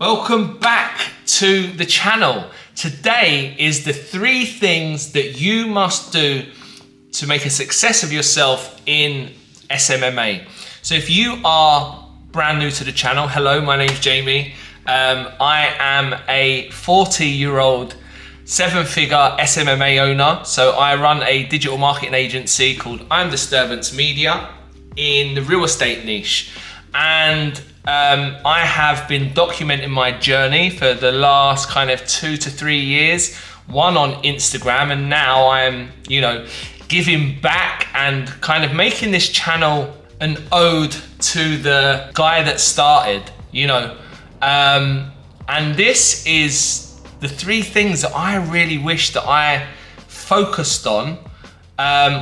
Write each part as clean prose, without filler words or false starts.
Welcome back to the channel. Today is the 3 things that you must do to make a success of yourself in SMMA. So if you are brand new to the channel, hello, my name's Jamie. I am a 40-year-old 7-figure SMMA owner. So I run a digital marketing agency called I'm Disturbance Media in the real estate niche. And I have been documenting my journey for the last kind of 2 to 3 years, one on Instagram, and now I'm, giving back and kind of making this channel an ode to the guy that started, and this is the 3 things that I really wish that I focused on,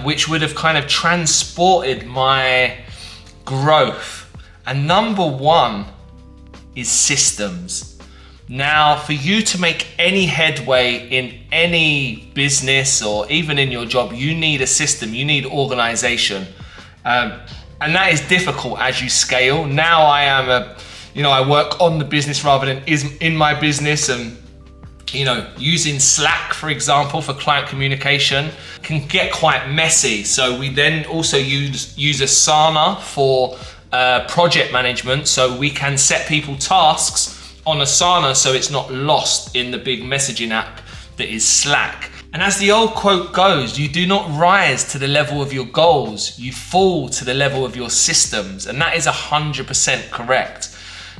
which would have kind of transported my growth. And number 1 is systems. Now, for you to make any headway in any business or even in your job, you need a system, you need organization. And that is difficult as you scale. Now I am I work on the business rather than in my business, and using Slack, for example, for client communication can get quite messy. So we then also use Asana for project management, so we can set people tasks on Asana so it's not lost in the big messaging app that is Slack. And as the old quote goes, you do not rise to the level of your goals, you fall to the level of your systems. And that is 100% correct.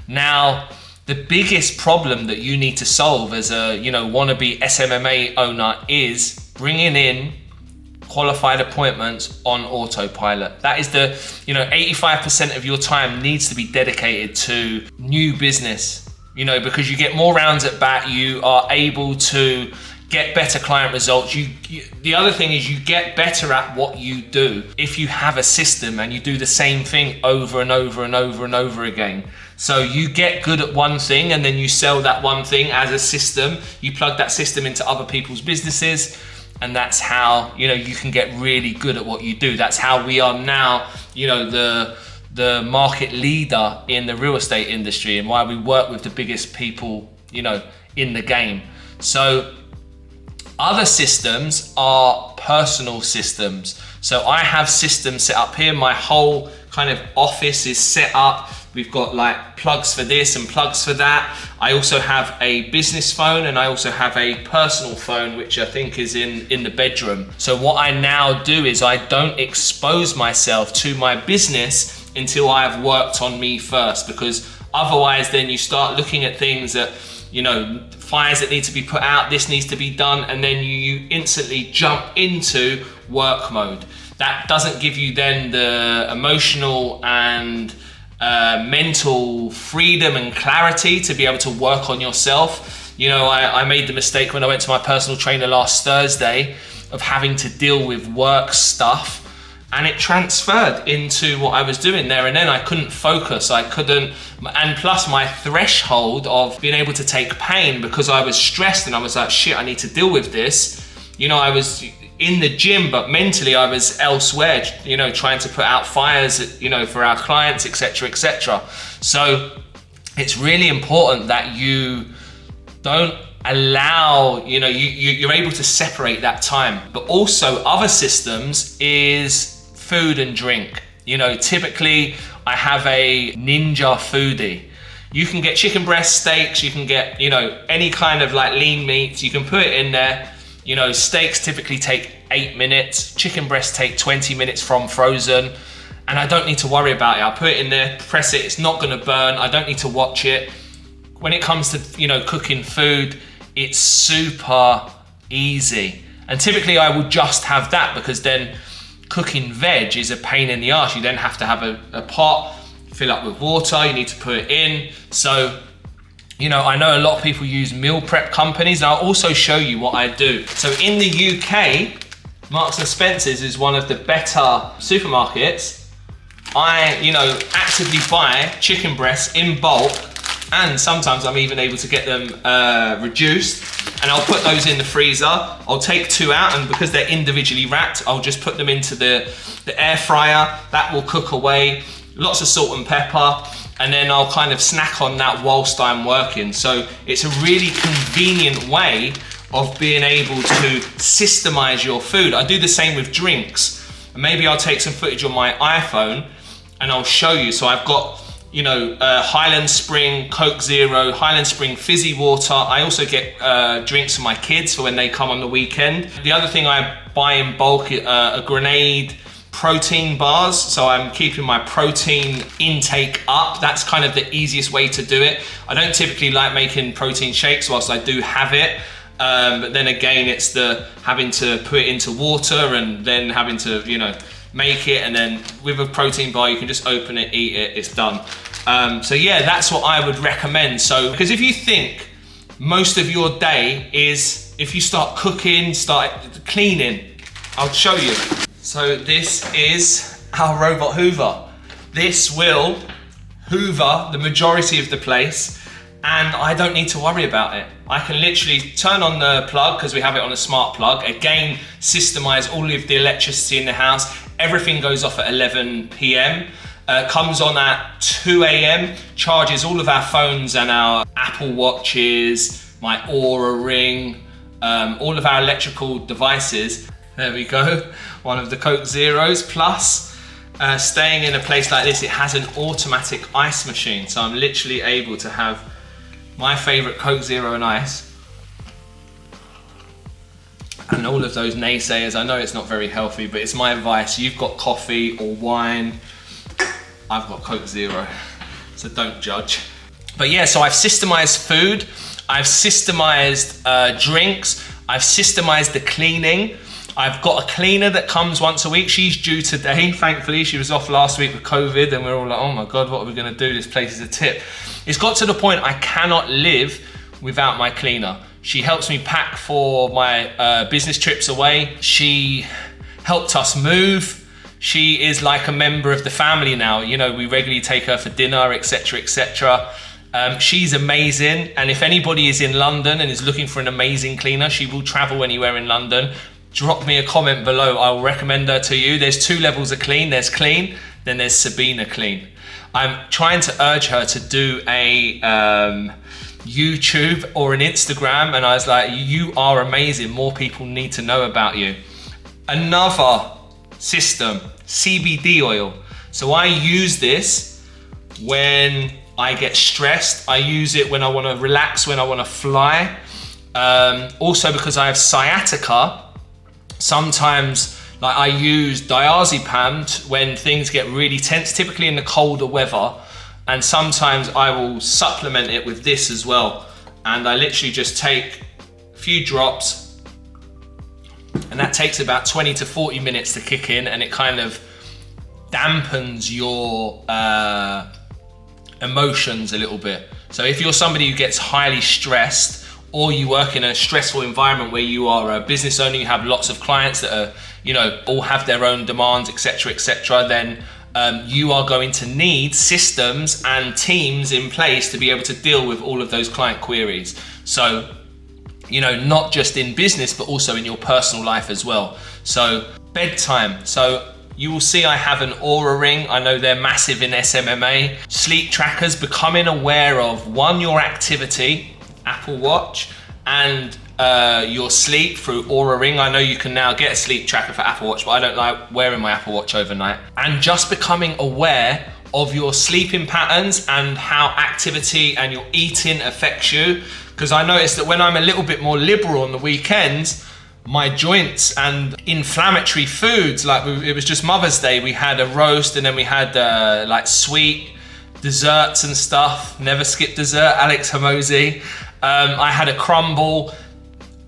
Now, the biggest problem that you need to solve as a wannabe SMMA owner is bringing in qualified appointments on autopilot. That is the 85% of your time needs to be dedicated to new business, because you get more rounds at bat, you are able to get better client results. The other thing is you get better at what you do if you have a system and you do the same thing over and over and over and over again. So you get good at one thing and then you sell that one thing as a system. You plug that system into other people's businesses, and that's how you can get really good at what you do. That's how we are now the market leader in the real estate industry, and why we work with the biggest people in the game. So other systems are personal systems. So I have systems set up here. My whole kind of office is set up. We've got like plugs for this and plugs for that. I also have a business phone, and I also have a personal phone, which I think is in the bedroom. So what I now do is I don't expose myself to my business until I have worked on me first, because otherwise then you start looking at things that, fires that need to be put out, this needs to be done, and then you instantly jump into work mode. That doesn't give you then the emotional and mental freedom and clarity to be able to work on yourself. I made the mistake when I went to my personal trainer last Thursday of having to deal with work stuff, and it transferred into what I was doing there, and then I couldn't focus, and plus my threshold of being able to take pain, because I was stressed and I was like, shit, I need to deal with this. I was in the gym, but mentally I was elsewhere, trying to put out fires, for our clients, etc., etc. So it's really important that you don't allow, you're able to separate that time. But also other systems is food and drink. Typically I have a ninja foodie. You can get chicken breast steaks, you can get, any kind of like lean meats, you can put it in there. Steaks typically take 8 minutes, chicken breasts take 20 minutes from frozen, and I don't need to worry about it. I put it in there, press it, it's not gonna burn, I don't need to watch it. When it comes to, cooking food, it's super easy. And typically I will just have that, because then cooking veg is a pain in the arse. You then have to have a pot, fill up with water, you need to put it in. So, I know a lot of people use meal prep companies, and I'll also show you what I do. So in the UK, Marks and Spencer's is one of the better supermarkets. I, actively buy chicken breasts in bulk, and sometimes I'm even able to get them reduced, and I'll put those in the freezer. I'll take 2 out, and because they're individually wrapped, I'll just put them into the air fryer. That will cook away. Lots of salt and pepper. and then I'll kind of snack on that whilst I'm working. So it's a really convenient way of being able to systemize your food. I do the same with drinks. And maybe I'll take some footage on my iPhone and I'll show you. So I've got, you know, Highland Spring Coke Zero, Highland Spring fizzy water. I also get drinks for my kids for when they come on the weekend. The other thing I buy in bulk are Grenade protein bars. So I'm keeping my protein intake up. That's kind of the easiest way to do it. I don't typically like making protein shakes whilst I do have it. But then again, it's the having to put it into water and then having to, you know, make it. And then with a protein bar, you can just open it, eat it, it's done. So yeah, that's what I would recommend. So, because if you think most of your day is, if you start cooking, start cleaning, I'll show you. So this is our robot Hoover. This will hoover the majority of the place, and I don't need to worry about it. I can literally turn on the plug, because we have it on a smart plug. Again, systemize all of the electricity in the house. Everything goes off at 11 p.m. Comes on at 2 a.m. Charges all of our phones and our Apple Watches, my Oura Ring, all of our electrical devices. There we go. One of the Coke Zeros. Plus, staying in a place like this, it has an automatic ice machine. So I'm literally able to have my favorite Coke Zero and ice. And all of those naysayers, I know it's not very healthy, but it's my advice. You've got coffee or wine, I've got Coke Zero, so don't judge. But yeah, so I've systemized food, I've systemized drinks, I've systemized the cleaning. I've got a cleaner that comes once a week. She's due today, thankfully. She was off last week with COVID, and we're all like, oh my God, what are we gonna do? This place is a tip. It's got to the point I cannot live without my cleaner. She helps me pack for my business trips away. She helped us move. She is like a member of the family now. You know, we regularly take her for dinner, etc., etc. She's amazing. And if anybody is in London and is looking for an amazing cleaner, she will travel anywhere in London. Drop me a comment below. I will recommend her to you. There's 2 levels of clean. There's clean, then there's Sabina clean. I'm trying to urge her to do a YouTube or an Instagram, and I was like, you are amazing. More people need to know about you. Another system, CBD oil. So I use this when I get stressed. I use it when I want to relax, when I want to fly. Also because I have sciatica, sometimes like I use diazepam when things get really tense, typically in the colder weather. And sometimes I will supplement it with this as well. And I literally just take a few drops, and that takes about 20 to 40 minutes to kick in, and it kind of dampens your emotions a little bit. So if you're somebody who gets highly stressed, or you work in a stressful environment where you are a business owner, you have lots of clients that are, you know, all have their own demands, etc., then you are going to need systems and teams in place to be able to deal with all of those client queries. So, you know, not just in business, but also in your personal life as well. So bedtime. So you will see I have an Oura Ring. I know they're massive in SMMA. Sleep trackers, becoming aware of one, your activity, Apple Watch, and your sleep through Oura Ring. I know you can now get a sleep tracker for Apple Watch, but I don't like wearing my Apple Watch overnight. And just becoming aware of your sleeping patterns and how activity and your eating affects you. Because I noticed that when I'm a little bit more liberal on the weekends, my joints and inflammatory foods, like it was just Mother's Day, we had a roast, and then we had like sweet desserts and stuff. Never skip dessert, Alex Hormozi. I had a crumble.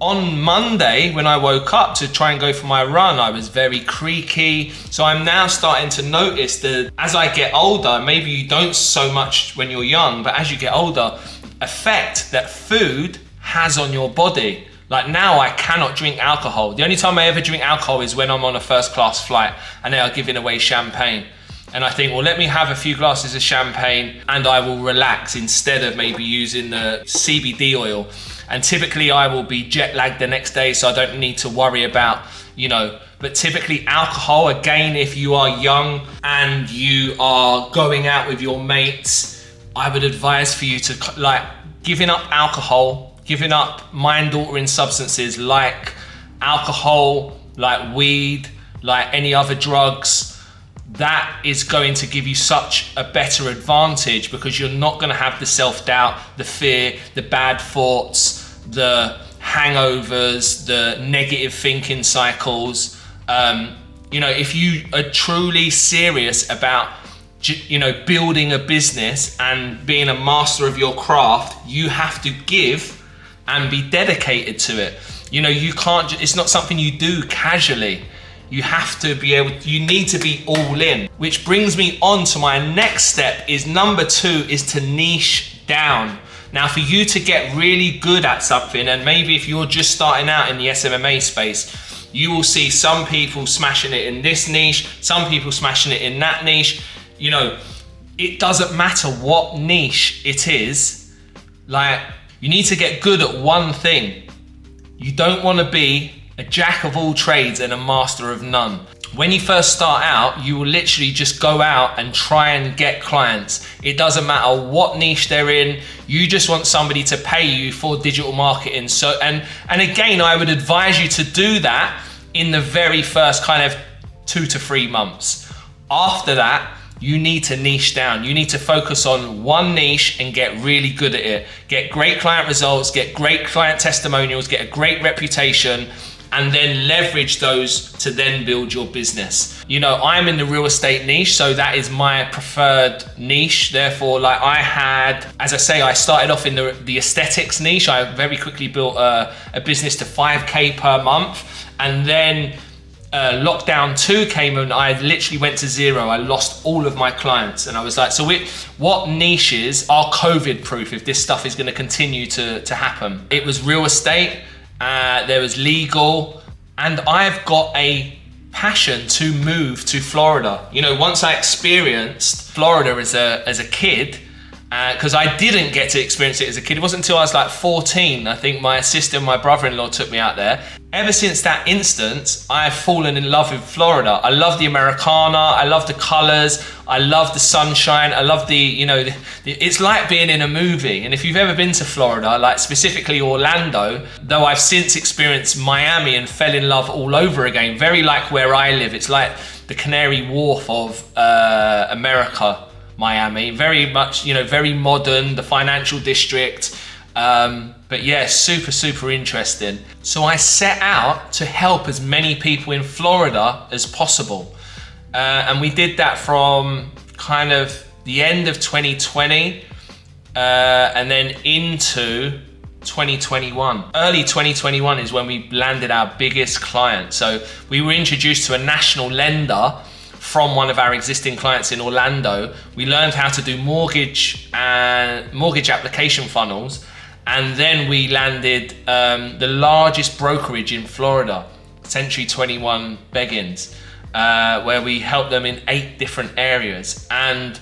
On Monday, when I woke up to try and go for my run, I was very creaky. So I'm now starting to notice that as I get older, maybe you don't so much when you're young, but as you get older, effect that food has on your body. Like now I cannot drink alcohol. The only time I ever drink alcohol is when I'm on a first class flight and they are giving away champagne. And I think, well, let me have a few glasses of champagne and I will relax instead of maybe using the CBD oil. And typically I will be jet lagged the next day, so I don't need to worry about, you know, but typically alcohol, again, if you are young and you are going out with your mates, I would advise for you to, like, giving up alcohol, giving up mind-altering substances like alcohol, like weed, like any other drugs. That is going to give you such a better advantage, because you're not going to have the self-doubt, the fear, the bad thoughts, the hangovers, the negative thinking cycles. You know, if you are truly serious about, you know, building a business and being a master of your craft, you have to give and be dedicated to it. You know, you can't, it's not something you do casually. You have to be able, you need to be all in. Which brings me on to my next step, is number 2 is to niche down. Now, for you to get really good at something, and maybe if you're just starting out in the SMMA space, you will see some people smashing it in this niche, some people smashing it in that niche. You know, it doesn't matter what niche it is. Like, you need to get good at one thing. You don't want to be a jack of all trades and a master of none. When you first start out, you will literally just go out and try and get clients. It doesn't matter what niche they're in. You just want somebody to pay you for digital marketing. So, and again, I would advise you to do that in the very first kind of 2 to 3 months. After that, you need to niche down. You need to focus on one niche and get really good at it. Get great client results, get great client testimonials, get a great reputation, and then leverage those to then build your business. You know, I'm in the real estate niche, so that is my preferred niche. Therefore, like, I had, as I say, I started off in the aesthetics niche. I very quickly built a business to 5K per month, and then lockdown 2 came and I literally went to 0. I lost all of my clients, and I was like, so what niches are COVID proof if this stuff is going to continue to happen? It was real estate, there was legal, and I've got a passion to move to Florida. You know, once I experienced Florida as a kid, because I didn't get to experience it as a kid. It wasn't until I was like 14, I think my sister and my brother-in-law took me out there. Ever since that instance, I have fallen in love with Florida. I love the Americana, I love the colors, I love the sunshine, I love the, you know, it's like being in a movie. And if you've ever been to Florida, like specifically Orlando, though I've since experienced Miami and fell in love all over again, very like where I live. It's like the Canary Wharf of America. Miami, very much, you know, very modern, the financial district, but yeah, super interesting. So I set out to help as many people in Florida as possible, and we did that from kind of the end of 2020 and then into 2021. Early 2021 is when we landed our biggest client. So we were introduced to a national lender from one of our existing clients in Orlando. We learned how to do mortgage application funnels, and then we landed the largest brokerage in Florida, Century 21 Beggins, where we helped them in 8 different areas, and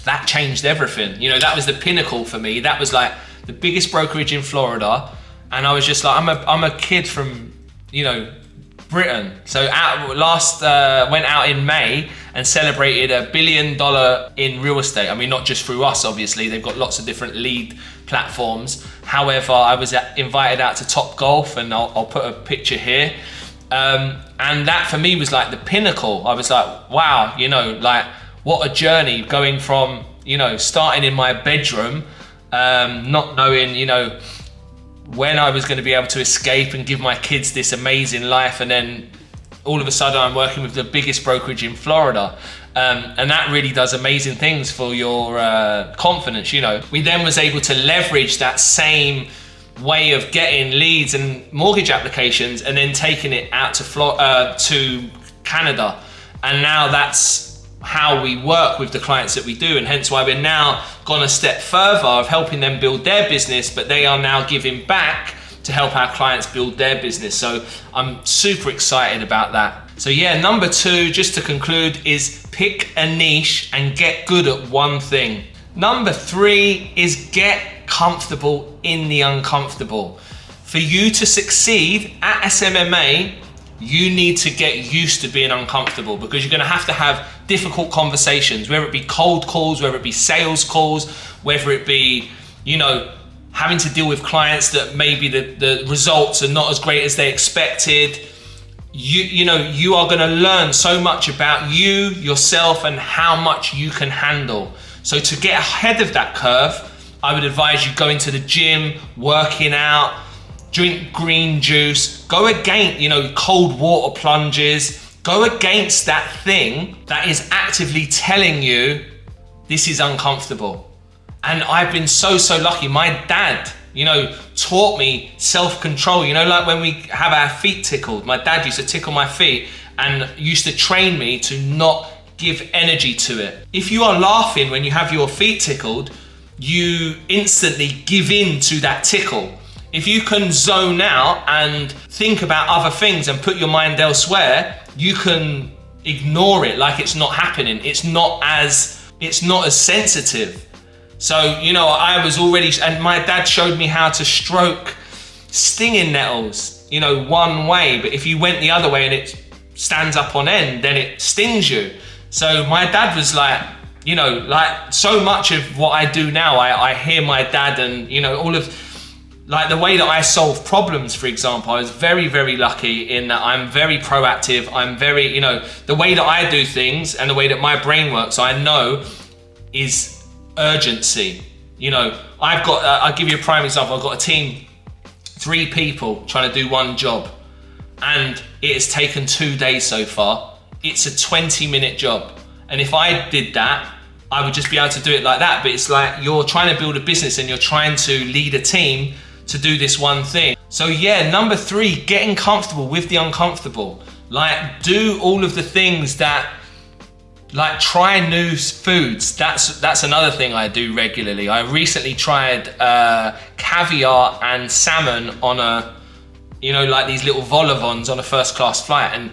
that changed everything. You know, that was the pinnacle for me. That was like the biggest brokerage in Florida, and I was just like, I'm a kid from, you know, Britain. So went out in May and celebrated $1 billion in real estate. I mean, not just through us, obviously, they've got lots of different lead platforms. However, I was invited out to Top Golf, and I'll put a picture here. And that for me was like the pinnacle. I was like, wow, you know, like what a journey, going from, you know, starting in my bedroom, not knowing, you know, when I was going to be able to escape and give my kids this amazing life, and then all of a sudden I'm working with the biggest brokerage in Florida, and that really does amazing things for your confidence. You know, we then was able to leverage that same way of getting leads and mortgage applications, and then taking it out to Canada, and now that's how we work with the clients that we do, and hence why we're now gone a step further of helping them build their business, but they are now giving back to help our clients build their business. So I'm super excited about that. So yeah, number 2, just to conclude, is pick a niche and get good at one thing. Number 3 is get comfortable in the uncomfortable. For you to succeed at SMMA, you need to get used to being uncomfortable, because you're going to have difficult conversations, whether it be cold calls, whether it be sales calls, whether it be, you know, having to deal with clients that maybe the results are not as great as they expected. You know, you are going to learn so much about you, yourself, and how much you can handle. So to get ahead of that curve, I would advise you going to the gym, working out, drink green juice, go against, you know, cold water plunges, go against that thing that is actively telling you this is uncomfortable. And I've been so lucky. My dad, you know, taught me self-control. You know, like when we have our feet tickled, my dad used to tickle my feet and used to train me to not give energy to it. If you are laughing when you have your feet tickled, you instantly give in to that tickle. If you can zone out and think about other things and put your mind elsewhere, you can ignore it like it's not happening. It's not as sensitive. So, you know, I was already, and my dad showed me how to stroke stinging nettles, you know, one way, but if you went the other way and it stands up on end, then it stings you. So my dad was like, you know, like so much of what I do now, I hear my dad, and, you know, all of, like the way that I solve problems, for example, I was very lucky in that I'm very proactive. I'm very, you know, the way that I do things and the way that my brain works, I know is urgency. You know, I'll give you a prime example. I've got a team, 3 people trying to do one job, and it has taken 2 days so far. It's a 20-minute job. And if I did that, I would just be able to do it like that. But it's like you're trying to build a business and you're trying to lead a team to do this one thing. So yeah, number 3, getting comfortable with the uncomfortable. Like, do all of the things that, like, try new foods. That's another thing I do regularly. I recently tried caviar and salmon on a, you know, like these little vol-au-vents on a first class flight, and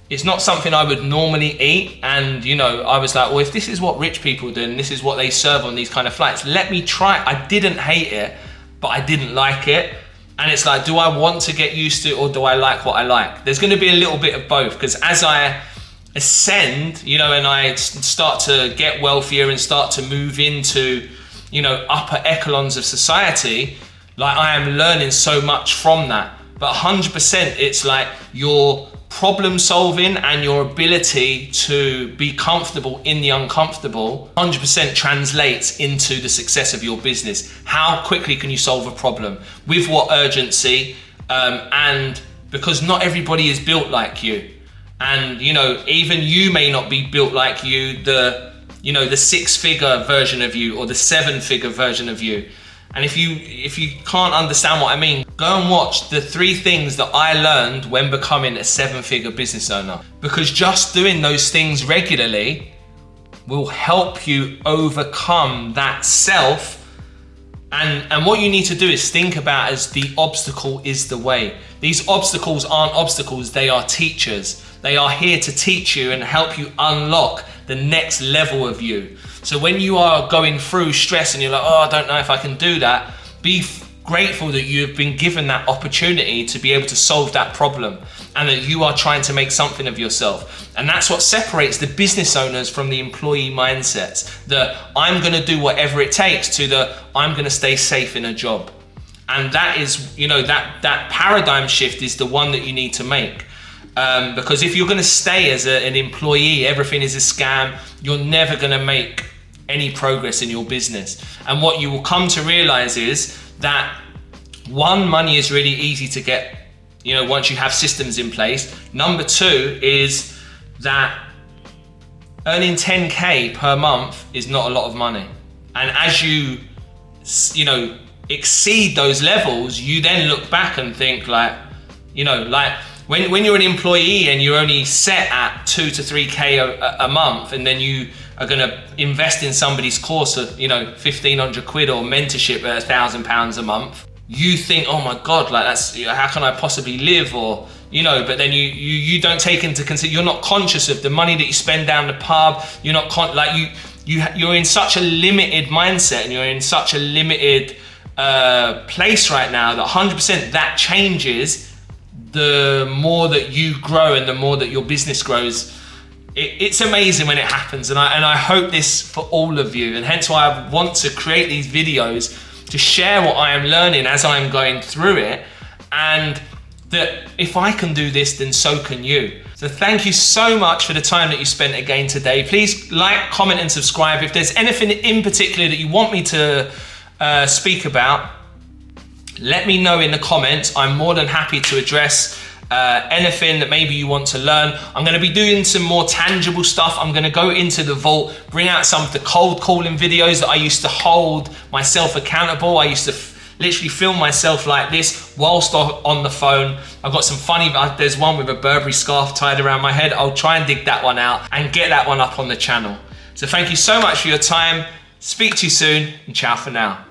it's not something I would normally eat. And, you know, I was like, well, if this is what rich people do and this is what they serve on these kind of flights, let me try. I didn't hate it, but I didn't like it. And it's like, do I want to get used to it, or do I like what I like? There's going to be a little bit of both, because as I ascend, you know, and I start to get wealthier and start to move into, you know, upper echelons of society, like I am learning so much from that. But 100%, it's like your problem solving and your ability to be comfortable in the uncomfortable 100% translates into the success of your business. How quickly can you solve a problem? With what urgency? And because not everybody is built like you. And, you know, even you may not be built like you, the 6-figure version of you or the 7-figure version of you. And if you can't understand what I mean, go and watch the 3 things that I learned when becoming a 7-figure business owner. Because just doing those things regularly will help you overcome that self. And what you need to do is think about as the obstacle is the way. These obstacles aren't obstacles, they are teachers. They are here to teach you and help you unlock the next level of you. So when you are going through stress and you're like, oh, I don't know if I can do that, be grateful that you have been given that opportunity to be able to solve that problem, and that you are trying to make something of yourself. And that's what separates the business owners from the employee mindsets. The I'm gonna do whatever it takes to the I'm gonna stay safe in a job. And that is, you know, that paradigm shift is the one that you need to make. Because if you're gonna stay as an employee, everything is a scam, you're never gonna make any progress in your business. And what you will come to realize is that, one, money is really easy to get, you know, once you have systems in place. Number 2 is that earning 10K per month is not a lot of money. And as you know, exceed those levels, you then look back and think like, you know, like when you're an employee and you're only set at 2 to 3K a month, and then you are gonna invest in somebody's course of, you know, 1,500 quid or mentorship at £1,000 a month, you think, oh my God, like that's, how can I possibly live? Or, you know, but then you don't take into consideration, you're not conscious of the money that you spend down the pub. You're not you're in such a limited mindset, and you're in such a limited place right now that 100% that changes the more that you grow and the more that your business grows. it's amazing when it happens, and I hope this for all of you, and hence why I want to create these videos to share what I am learning as I am going through it, and that if I can do this, then so can you. So thank you so much for the time that you spent again today. Please like, comment, and subscribe. If there's anything in particular that you want me to speak about, let me know in the comments. I'm more than happy to address anything that maybe you want to learn. I'm going to be doing some more tangible stuff. I'm going to go into the vault, bring out some of the cold calling videos that I used to hold myself accountable. I used to literally film myself like this whilst on the phone. I've got some funny, there's one with a Burberry scarf tied around my head. I'll try and dig that one out and get that one up on the channel. So thank you so much for your time. Speak to you soon, and ciao for now.